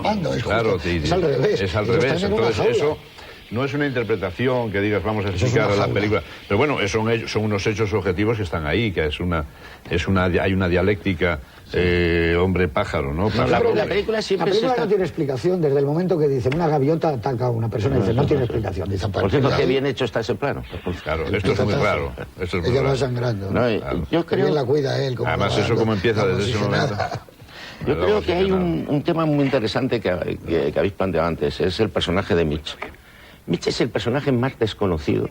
escapando. Claro, es al revés. Es al revés. Entonces eso no es una interpretación que digas vamos a explicar a la película. Pero bueno, son unos hechos objetivos que están ahí, que hay una dialéctica hombre-pájaro, ¿no? La película siempre no tiene explicación desde el momento que dice una gaviota ataca a una persona y dice no tiene explicación. Dice, por cierto, qué bien hecho está ese plano. Claro, esto es muy raro. Ella va sangrando. Yo creo... la cuida él. Además, eso como empieza desde ese momento. Yo creo que hay un tema muy interesante que habéis planteado antes, es el personaje de Mitch. Mitch es el personaje más desconocido,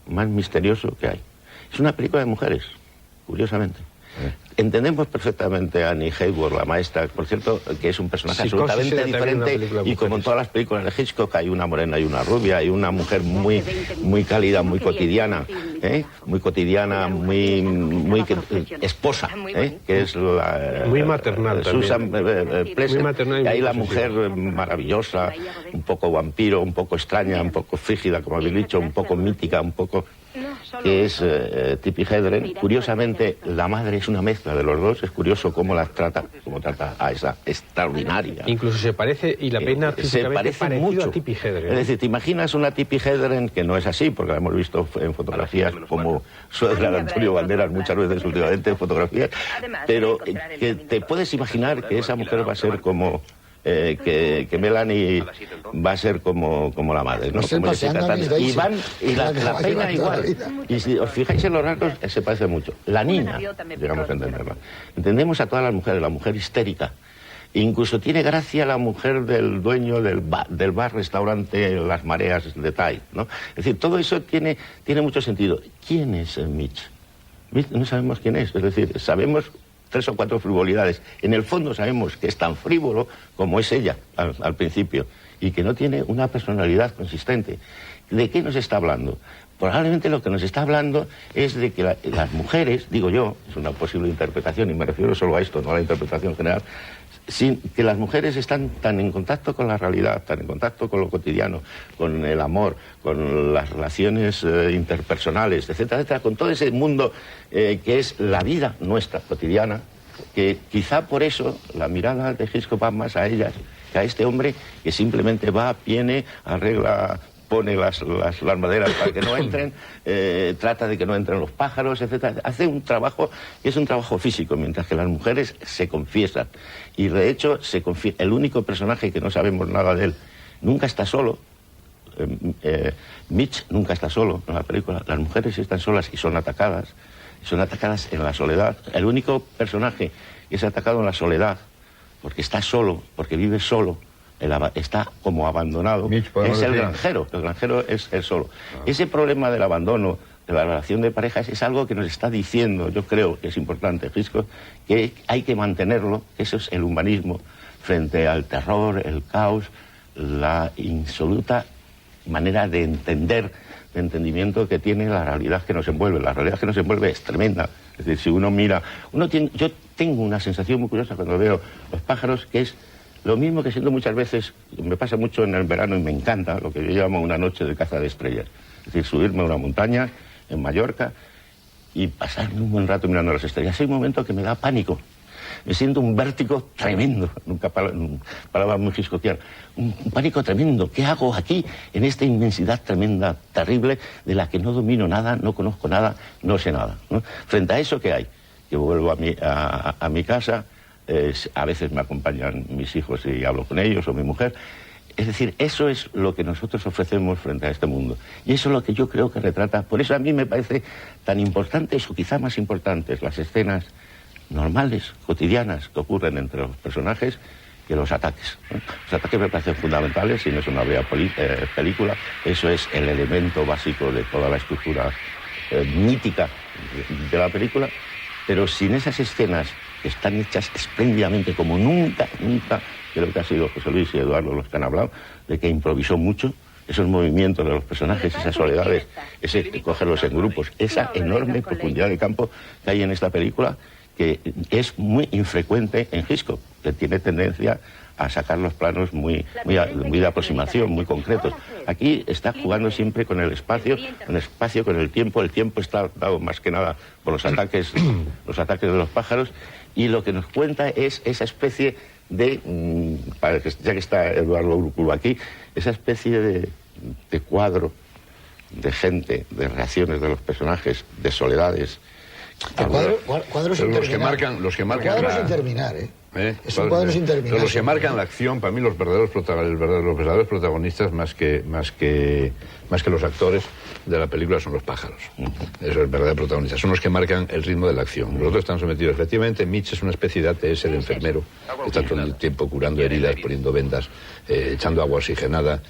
más misterioso que hay. Es una película de mujeres, curiosamente. Entendemos perfectamente a Annie Hayworth, la maestra, por cierto, que es un personaje absolutamente diferente, y como en todas las películas de Hitchcock hay una morena y una rubia, hay una mujer muy cálida, muy cotidiana, muy esposa, que es la... muy maternal Susan Plesser, y ahí la mujer maravillosa, un poco vampiro, un poco extraña, un poco frígida, como habéis dicho, un poco mítica, un poco... que es Tippi Hedren. Curiosamente, la madre es una mezcla de los dos. Es curioso cómo trata a esa extraordinaria. Incluso se parece, y la peina físicamente parece mucho a Tippi Hedren. Es decir, te imaginas una Tippi Hedren, que no es así, porque la hemos visto en fotografías como suegra de Antonio Banderas muchas veces últimamente en fotografías, pero que te puedes imaginar que esa mujer va a ser como... que Melanie va a ser como la madre, ¿no? Como y la peina igual. Y si os fijáis en los rasgos, se parece mucho. La niña, digamos que entenderla. Entendemos a todas las mujeres, la mujer histérica. Incluso tiene gracia la mujer del dueño del bar-restaurante Las Mareas de Tai, ¿no? Es decir, todo eso tiene mucho sentido. ¿Quién es Mitch? Mitch no sabemos quién es, decir, sabemos 3 o 4 frivolidades. En el fondo sabemos que es tan frívolo como es ella al principio, y que no tiene una personalidad consistente. ¿De qué nos está hablando? Probablemente lo que nos está hablando es de que las mujeres, digo yo, es una posible interpretación, y me refiero solo a esto, no a la interpretación general, que las mujeres están tan en contacto con la realidad, tan en contacto con lo cotidiano, con el amor, con las relaciones interpersonales, etcétera, etcétera, con todo ese mundo que es la vida nuestra cotidiana, que quizá por eso la mirada de Hitchcock va más a ellas que a este hombre que simplemente va, viene, arregla, pone las maderas para que no entren, trata de que no entren los pájaros, etcétera. Hace un trabajo que es un trabajo físico, mientras que las mujeres se confiesan. Y de hecho, el único personaje que no sabemos nada de él nunca está solo. Mitch nunca está solo en la película. Las mujeres están solas y son atacadas en la soledad. El único personaje que es atacado en la soledad, porque está solo, porque vive solo, está como abandonado, es el granjero. El granjero es él solo. Ese problema del abandono, de la relación de parejas, es algo que nos está diciendo, yo creo que es importante, Hitchcock, que hay que mantenerlo. Eso es el humanismo frente al terror, el caos, la insoluta manera de entendimiento que tiene la realidad que nos envuelve. La realidad que nos envuelve es tremenda. Es decir, si uno mira... yo tengo una sensación muy curiosa cuando veo los pájaros, que es lo mismo que siento muchas veces, me pasa mucho en el verano y me encanta, lo que yo llamo una noche de caza de estrellas. Es decir, subirme a una montaña en Mallorca y pasarme un buen rato mirando las estrellas. Hay un momento que me da pánico. Me siento un vértigo tremendo, nunca palabra muy hitchcockiana, un pánico tremendo. ¿Qué hago aquí en esta inmensidad tremenda, terrible, de la que no domino nada, no conozco nada, no sé nada, ¿no? Frente a eso, ¿qué hay? Que vuelvo a mi casa, a veces me acompañan mis hijos y hablo con ellos, o mi mujer. Es decir, eso es lo que nosotros ofrecemos frente a este mundo. Y eso es lo que yo creo que retrata. Por eso a mí me parece tan importantes, o quizá más importantes, las escenas normales, cotidianas, que ocurren entre los personajes, que los ataques, ¿no? Los ataques me parecen fundamentales, y no es una bella película. Eso es el elemento básico de toda la estructura mítica de la película. Pero sin esas escenas, que están hechas espléndidamente, como nunca, creo que ha sido José Luis y Eduardo los que han hablado, de que improvisó mucho, esos movimientos de los personajes, esas soledades, ese cogerlos en grupos, esa enorme profundidad de campo que hay en esta película, que es muy infrecuente en Hitchcock, que tiene tendencia a sacar los planos muy de aproximación, muy concretos. Aquí está jugando siempre con el espacio, con el tiempo. El tiempo está dado más que nada por los ataques de los pájaros, y lo que nos cuenta es esa especie de, ya que está Eduardo Urculo aquí, esa especie de cuadro de gente, de reacciones de los personajes, de soledades. Cuadros sin terminar. Los que marcan cuadros sin terminar, Es un cuadros cuadro sin terminar. Los que marcan la acción, para mí los verdaderos protagonistas, más que los actores de la película, son los pájaros. Eso es el verdadero protagonista. Son los que marcan el ritmo de la acción. Los otros están sometidos. Efectivamente, Mitch es una especie de ATS de enfermero. Está todo el tiempo curando heridas, poniendo vendas, echando agua oxigenada,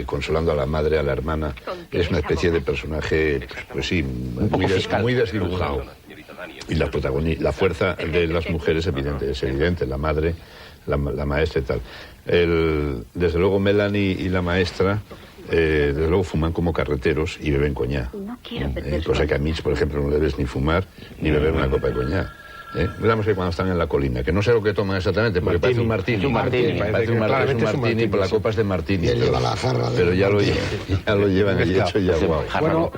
consolando a la madre, a la hermana. Es una especie de personaje, pues sí, muy desdibujado. Y la fuerza de las mujeres es evidente, la madre, la maestra y tal. Desde luego Melanie y la maestra, desde luego fuman como carreteros y beben coñac. Cosa que a Mitch, por ejemplo, no le ves ni fumar ni beber una copa de coñac. Veamos que cuando están en la colina, que no sé lo que toman exactamente, porque parece un martini. Parece un martini, pero la copa es de martini. Pero ya lo llevan allí hecho ya guau. Bueno,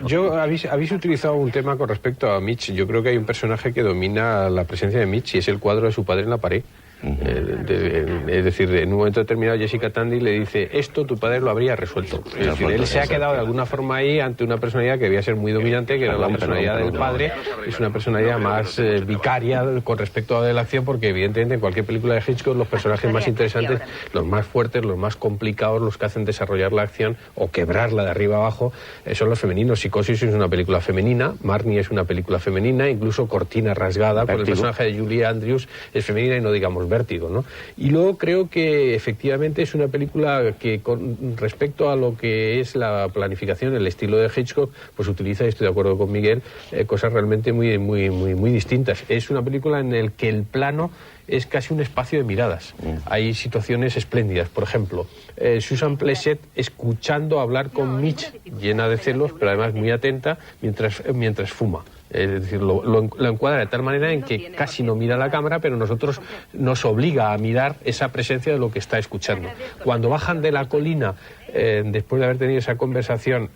habéis utilizado un tema con respecto a Mitch. Yo creo que hay un personaje que domina la presencia de Mitch y es el cuadro de su padre en la pared. Es decir, en un momento determinado Jessica Tandy le dice: esto tu padre lo habría resuelto. Es decir, él se ha quedado de alguna forma ahí ante una personalidad que debía ser muy dominante, que era la personalidad del padre. Es una personalidad más vicaria con respecto a la acción, porque evidentemente en cualquier película de Hitchcock los personajes más interesantes, los más fuertes, los más complicados, los que hacen desarrollar la acción o quebrarla de arriba abajo, son los femeninos. Psicosis es una película femenina, Marnie es una película femenina, incluso Cortina rasgada, con el personaje de Julie Andrews es femenina, y no digamos Vértigo, ¿no? Y luego creo que efectivamente es una película que con respecto a lo que es la planificación, el estilo de Hitchcock, pues utiliza, y estoy de acuerdo con Miguel, cosas realmente muy distintas. Es una película en la que el plano es casi un espacio de miradas. Hay situaciones espléndidas. Por ejemplo, Susan Pleshette escuchando hablar con Mitch, llena de celos, pero además muy atenta, mientras fuma. Es decir, lo encuadra de tal manera en que casi no mira la cámara, pero nosotros nos obliga a mirar esa presencia de lo que está escuchando. Cuando bajan de la colina, después de haber tenido esa conversación,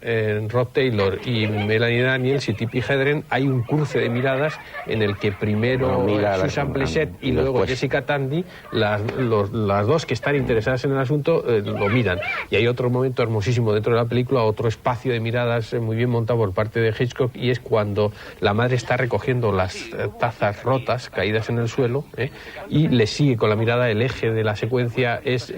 Rod Taylor y Melanie Daniels y Tippi Hedren, hay un cruce de miradas en el que primero Susan Pleshette y luego Jessica Tandy, las dos que están interesadas en el asunto, lo miran. Y hay otro momento hermosísimo dentro de la película, otro espacio de miradas muy bien montado por parte de Hitchcock, y es cuando la madre está recogiendo las tazas rotas caídas en el suelo, y le sigue con la mirada. El eje de la secuencia es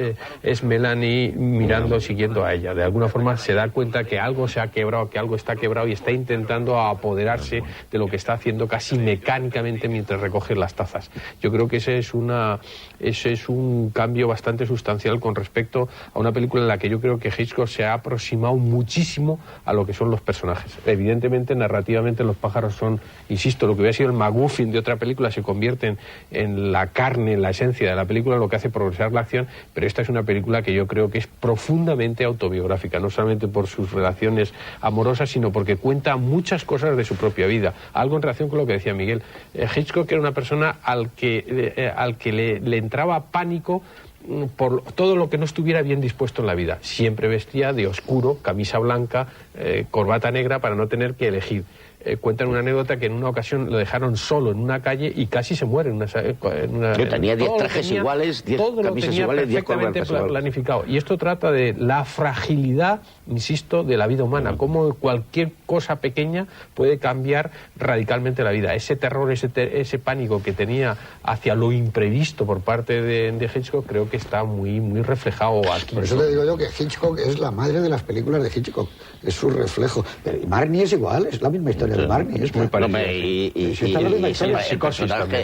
Melanie mirando, siguiendo a ella. De alguna forma se da cuenta que algo se ha quebrado, que algo está quebrado, y está intentando apoderarse de lo que está haciendo casi mecánicamente mientras recoge las tazas. Yo creo que ese es un cambio bastante sustancial con respecto a una película en la que yo creo que Hitchcock se ha aproximado muchísimo a lo que son los personajes. Evidentemente, narrativamente, los pájaros son, insisto, lo que hubiera sido el MacGuffin de otra película, se convierten en la carne, en la esencia de la película, lo que hace progresar la acción, pero esta es una película que yo creo que es profundamente autobiográfica, no solamente por sus relaciones amorosas, sino porque cuenta muchas cosas de su propia vida. Algo en relación con lo que decía Miguel. Hitchcock era una persona al que le entraba pánico por todo lo que no estuviera bien dispuesto en la vida. Siempre vestía de oscuro, camisa blanca, corbata negra, para no tener que elegir. Cuentan una anécdota que en una ocasión lo dejaron solo en una calle y casi se muere tenía 10 trajes iguales, 10 camisas iguales, 10 corbatas planificado. Y esto trata de la fragilidad, insisto, de la vida humana, cómo cualquier cosa pequeña puede cambiar radicalmente la vida. Ese terror, ese pánico que tenía hacia lo imprevisto por parte de Hitchcock, creo que está muy reflejado aquí. Por eso te digo yo que Hitchcock es la madre de las películas de Hitchcock, es su reflejo. Pero Marnie es igual, es la misma historia de Marnie. Es muy parecida.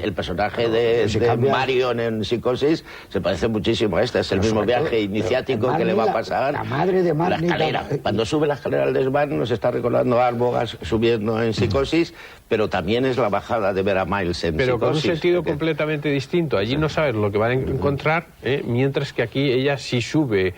El personaje de Marion en Psicosis se parece muchísimo a este. Es el mismo viaje iniciático que le va a pasar. La madre de Marnie. La escalera. Cuando sube la escalera al desván nos está recordando a Arbogas subiendo en Psicosis, pero también es la bajada de ver a Miles en Psicosis. Pero con un sentido completamente distinto. Allí no sabes lo que van a encontrar, mientras que aquí ella sí sube.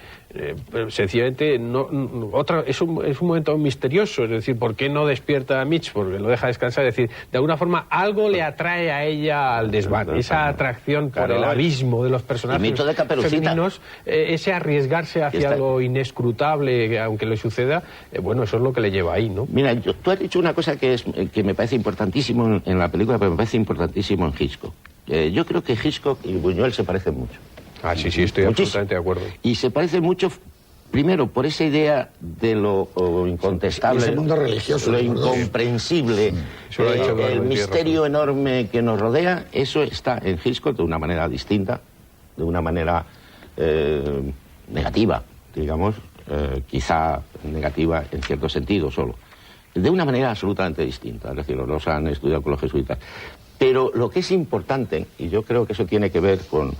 Sencillamente es un momento misterioso, es decir, ¿por qué no despierta a Mitch? Porque lo deja descansar, es decir, de alguna forma algo le atrae a ella al desván, esa atracción por el abismo de los personajes femeninos, ese arriesgarse hacia lo inescrutable, aunque le suceda, bueno, eso es lo que le lleva ahí, ¿no? Mira, tú has dicho una cosa que me parece importantísimo en la película, pero me parece importantísimo en Hitchcock. Yo creo que Hitchcock y Buñuel se parecen mucho. Ah, sí, estoy absolutamente de acuerdo. Y se parece mucho, primero, por esa idea de lo incontestable, ese mundo religioso, lo incomprensible, el misterio enorme que nos rodea. Eso está en Hitchcock de una manera distinta, de una manera negativa, digamos, quizá negativa en cierto sentido solo, de una manera absolutamente distinta. Es decir, los han estudiado con los jesuitas. Pero lo que es importante, y yo creo que eso tiene que ver con